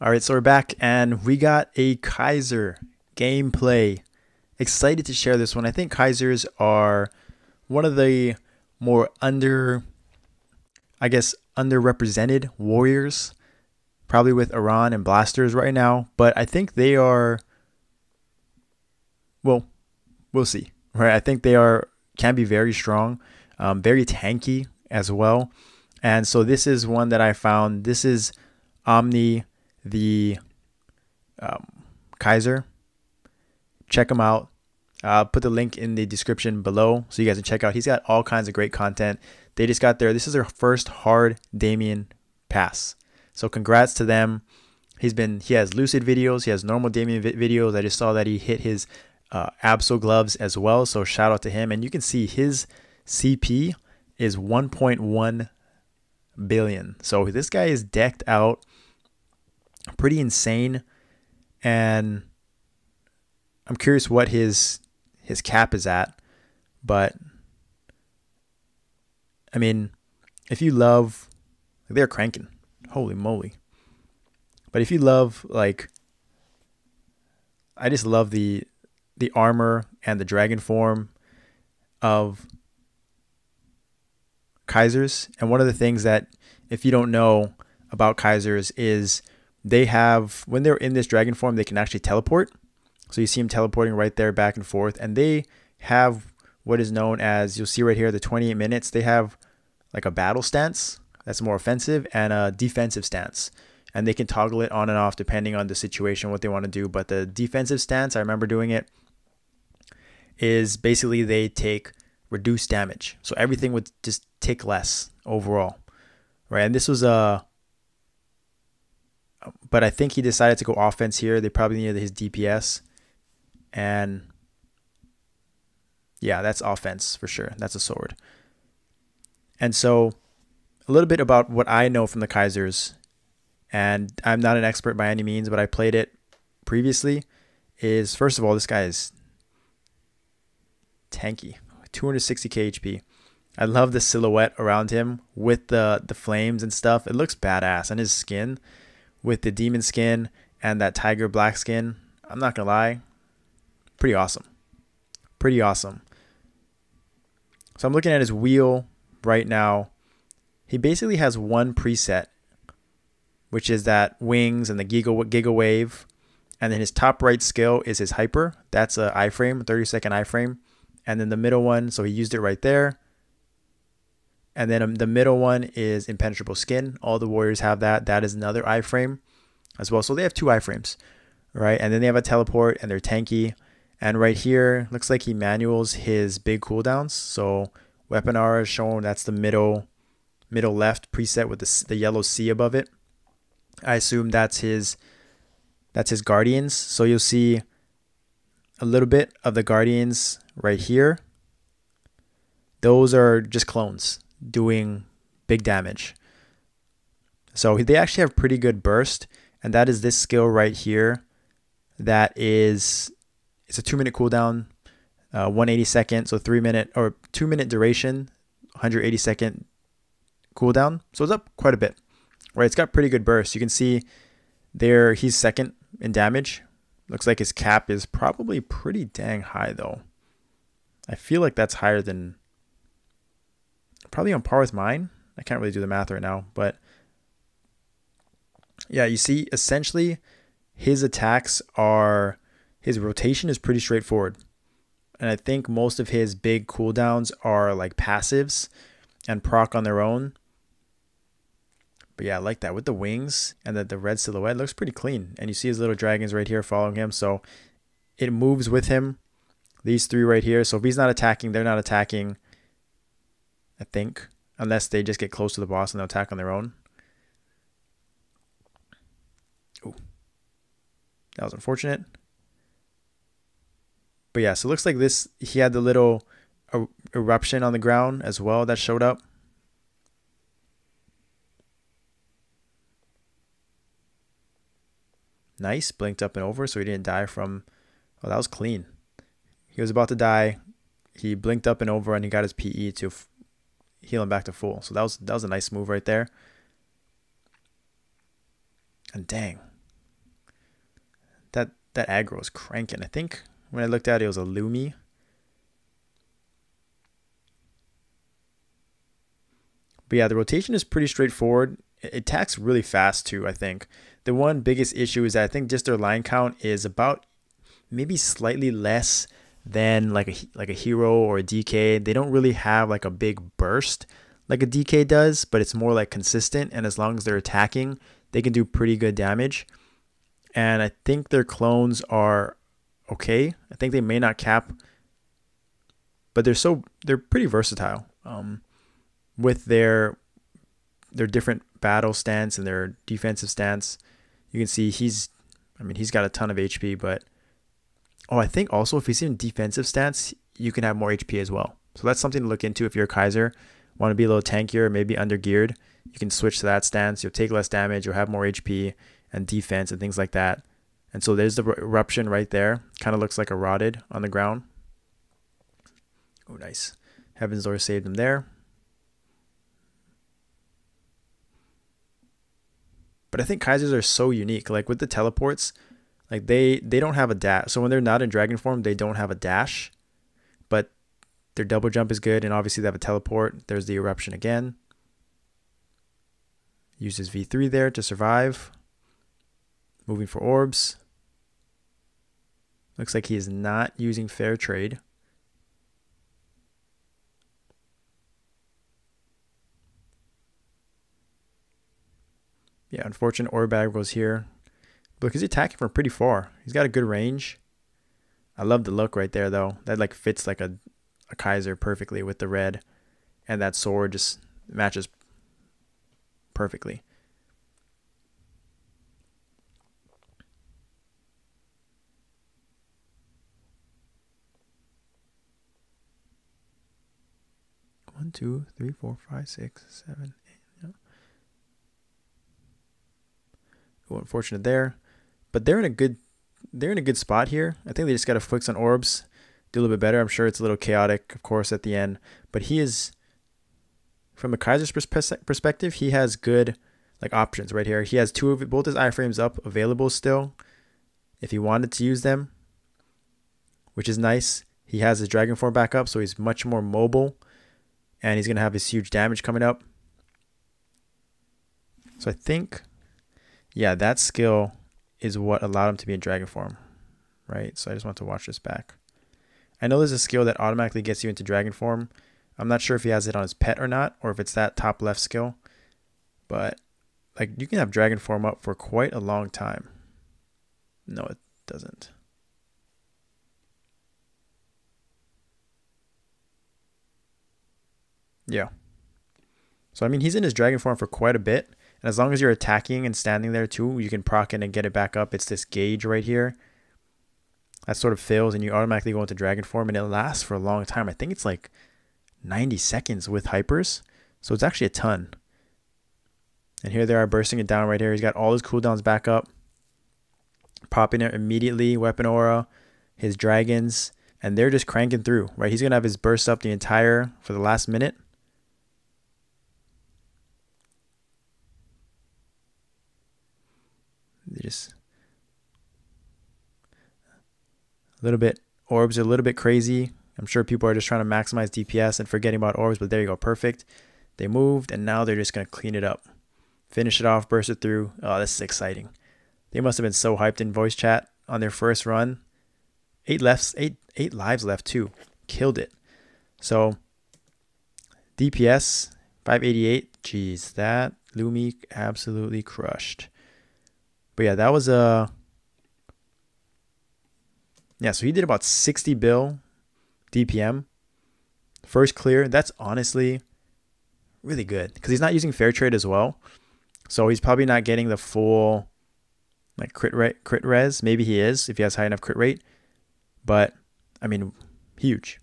All right, so we're back and we got a Kaiser gameplay. Excited to share this one. I think Kaisers are one of the more underrepresented warriors, probably with Iran and blasters right now. But I think they are, well, we'll see, right? I think they can be very strong, very tanky as well. And so this is one that I found. This is Omni, the Kaiser. Check him out. I'll put the link in the description below so you guys can check out. He's got all kinds of great content. They just got this is their first hard Damien pass. So congrats to them. He has lucid videos. He has normal Damien videos. I just saw that he hit his Absol gloves as well. So shout out to him. And you can see his CP is 1.1 billion. So this guy is decked out. Pretty insane. And I'm curious what his cap is at. But I mean, if you love, they're cranking. Holy moly. But if you love, like, I just love the armor and the dragon form of Kaisers. And one of the things that, if you don't know about Kaisers, is they have, when they're in this dragon form, they can actually teleport. So you see them teleporting right there back and forth. And they have what is known as, you'll see right here, the 28 minutes. They have like a battle stance that's more offensive and a defensive stance. And they can toggle it on and off depending on the situation, what they want to do. But the defensive stance, I remember doing it, is basically they take reduced damage. So everything would just tick less overall. Right. And this was but I think he decided to go offense here. They probably needed his DPS. And yeah, that's offense for sure. That's a sword. And so a little bit about what I know from the Kaisers, and I'm not an expert by any means, but I played it previously, is first of all, this guy is tanky, 260k HP. I love the silhouette around him with the flames and stuff. It looks badass. And his skin with the demon skin and that tiger black skin, I'm not gonna lie, pretty awesome. Pretty awesome. So I'm looking at his wheel right now. He basically has one preset, which is that wings and the Giga Wave. And then his top right skill is his hyper. That's a iframe, 30-second iframe. And then the middle one, so he used it right there. And then the middle one is impenetrable skin. All the warriors have that. That is another iframe as well. So they have two iframes, right? And then they have a teleport and they're tanky. And right here, looks like he manuals his big cooldowns. So weapon aura is shown. That's the middle left preset with the yellow C above it. I assume that's his guardians. So you'll see a little bit of the guardians right here. Those are just clones doing big damage. So they actually have pretty good burst, and that is this skill right here. That is, it's a 2-minute cooldown, 180 seconds, so 3-minute or 2-minute duration, 180-second cooldown. So it's up quite a bit, right? It's got pretty good burst. You can see there he's second in damage. Looks like his cap is probably pretty dang high though. I feel like that's higher than, probably on par with mine. I can't really do the math right now, but yeah, you see essentially his attacks are, his rotation is pretty straightforward. And I think most of his big cooldowns are like passives and proc on their own. But yeah, I like that with the wings and the red silhouette. It looks pretty clean. And you see his little dragons right here following him. So it moves with him. These three right here. So if he's not attacking, they're not attacking, I think. Unless they just get close to the boss and they'll attack on their own. Ooh. That was unfortunate. But yeah, so it looks like this, he had the little eruption on the ground as well that showed up. Nice, blinked up and over, so he didn't die from, oh, that was clean. He was about to die. He blinked up and over, and he got his PE to heal him back to full. So that was a nice move right there. And dang, That aggro is cranking. I think when I looked at it, it was a Lumi. But yeah, the rotation is pretty straightforward. It attacks really fast too, I think. The one biggest issue is that I think just their line count is about maybe slightly less than like a hero or a DK. They don't really have like a big burst like a DK does, but it's more like consistent, and as long as they're attacking, they can do pretty good damage. And I think their clones are okay. I think they may not cap, but they're pretty versatile. With their different battle stance and their defensive stance. You can see he's got a ton of HP, but I think also if he's in defensive stance, you can have more HP as well. So that's something to look into if you're a Kaiser. Want to be a little tankier, maybe under-geared, you can switch to that stance. You'll take less damage, you'll have more HP and defense and things like that. And so there's the eruption right there. Kind of looks like a rotted on the ground. Oh, nice. Heaven's Door saved him there. But I think Kaisers are so unique. Like with the teleports, like they don't have a dash. So when they're not in dragon form, they don't have a dash. But their double jump is good, and obviously they have a teleport. There's the eruption again. Uses V3 there to survive. Moving for orbs. Looks like he is not using fair trade. Yeah, unfortunate orb bag goes here. Look, he's attacking from pretty far. He's got a good range. I love the look right there, though. That like fits like a Kaiser perfectly with the red. And that sword just matches perfectly. One, two, three, four, five, six, seven, eight. Yeah. Oh, unfortunate there, but they're in a good spot here. I think they just got to focus on orbs, do a little bit better. I'm sure it's a little chaotic, of course, at the end, but he is, from a Kaiser's perspective, he has good like options right here. He has both his iframes up available still, if he wanted to use them, which is nice. He has his dragon form back up, so he's much more mobile, and he's gonna have this huge damage coming up. So I think, yeah, that skill is what allowed him to be in dragon form, right? So I just want to watch this back. I know there's a skill that automatically gets you into dragon form. I'm not sure if he has it on his pet or not, or if it's that top left skill, but like you can have dragon form up for quite a long time. No, it doesn't. Yeah. So I mean, he's in his dragon form for quite a bit. And as long as you're attacking and standing there too, you can proc in and get it back up. It's this gauge right here that sort of fills, and you automatically go into dragon form, and it lasts for a long time. I think it's like 90 seconds with hypers. So it's actually a ton. And here they are bursting it down right here. He's got all his cooldowns back up. Popping it immediately, weapon aura, his dragons, and they're just cranking through, right? He's going to have his burst up for the last minute. They just a little bit, orbs are a little bit crazy. I'm sure people are just trying to maximize DPS and forgetting about orbs, but there you go, perfect. They moved, and now they're just going to clean it up. Finish it off, burst it through. Oh, this is exciting. They must have been so hyped in voice chat on their first run. 8 lives left too. Killed it. So DPS 588. Jeez, that Lumi absolutely crushed. But yeah, that was a so he did about 60 bill DPM. First clear. That's honestly really good because he's not using fair trade as well. So he's probably not getting the full like crit res. Maybe he is if he has high enough crit rate. But I mean, huge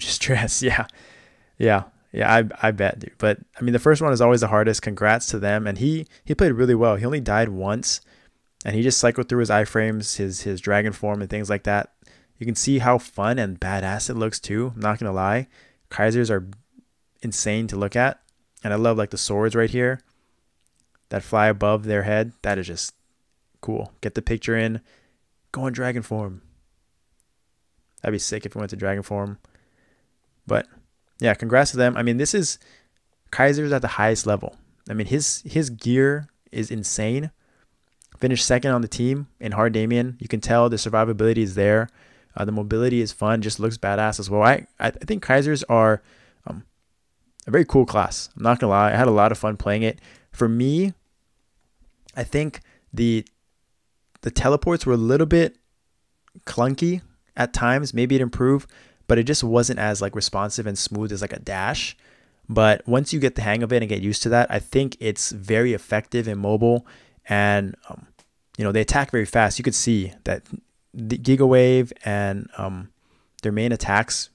stress. I bet, dude. But I mean, the first one is always the hardest. Congrats to them. And he played really well. He only died once, and he just cycled through his iframes, his dragon form, and things like that. You can see how fun and badass it looks too. I'm not gonna lie, Kaisers are insane to look at, and I love like the swords right here that fly above their head. That is just cool. Get the picture in. Go on dragon form. That'd be sick if we went to dragon form. But yeah, congrats to them. I mean, this is Kaiser's at the highest level. I mean, his gear is insane. Finished second on the team in hard Damien. You can tell the survivability is there. The mobility is fun. Just looks badass as well. I think Kaisers are a very cool class. I'm not gonna lie. I had a lot of fun playing it. For me, I think the teleports were a little bit clunky at times. Maybe it improved, but it just wasn't as like responsive and smooth as like a dash. But once you get the hang of it and get used to that, I think it's very effective and mobile. And you know, they attack very fast. You could see that the Giga Wave and their main attacks,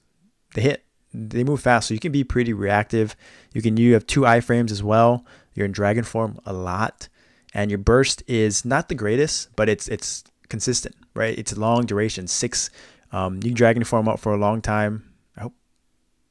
they move fast, so you can be pretty reactive. You have 2 iframes as well. You're in dragon form a lot, and your burst is not the greatest, but it's consistent, right? It's long duration, 6. You can dragon form up for a long time. I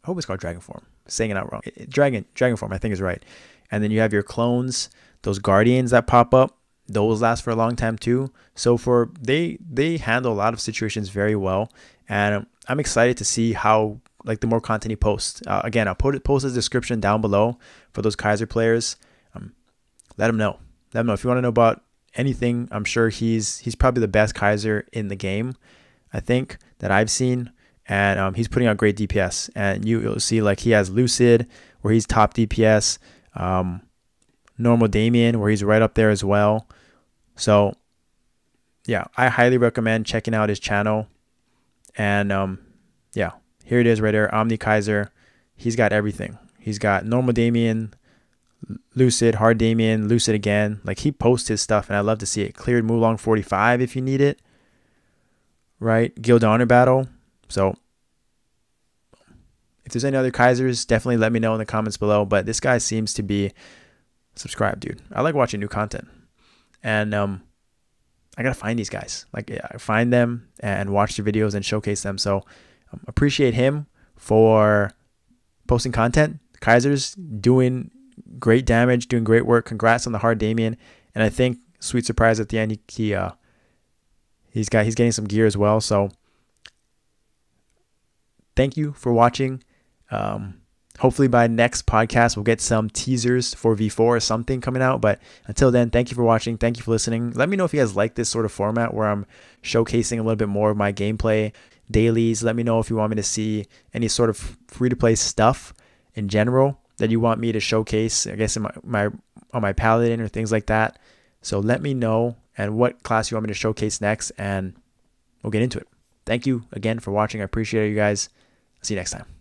hope it's called dragon form. Saying it out wrong. Dragon form, I think is right. And then you have your clones, those guardians that pop up. Those last for a long time too. So they handle a lot of situations very well, and I'm excited to see how like the more content he posts. Again, I'll post his description down below for those Kaiser players. Let him know. Let him know if you want to know about anything. I'm sure he's probably the best Kaiser in the game, I think, that I've seen. And he's putting out great DPS. And you'll see like he has Lucid, where he's top DPS. Normal Damien, where he's right up there as well. So yeah, I highly recommend checking out his channel. And yeah, here it is right there. Omni Kaiser. He's got everything. He's got normal Damien, Lucid, hard Damien, Lucid again. Like, he posts his stuff, and I love to see it. Cleared Mulong 45 if you need it. Right? Guild Honor Battle. So if there's any other Kaisers, definitely let me know in the comments below. But this guy seems to be subscribed, dude. I like watching new content. And I gotta find these guys. Like, I find them and watch their videos and showcase them. So appreciate him for posting content. Kaiser's doing great damage, doing great work. Congrats on the hard Damien. And I think sweet surprise at the end, he's getting some gear as well. So thank you for watching. Hopefully by next podcast, we'll get some teasers for V4 or something coming out. But until then, thank you for watching. Thank you for listening. Let me know if you guys like this sort of format where I'm showcasing a little bit more of my gameplay dailies. Let me know if you want me to see any sort of free-to-play stuff in general that you want me to showcase, I guess, in on my Paladin or things like that. So let me know and what class you want me to showcase next, and we'll get into it. Thank you again for watching. I appreciate you guys. See you next time.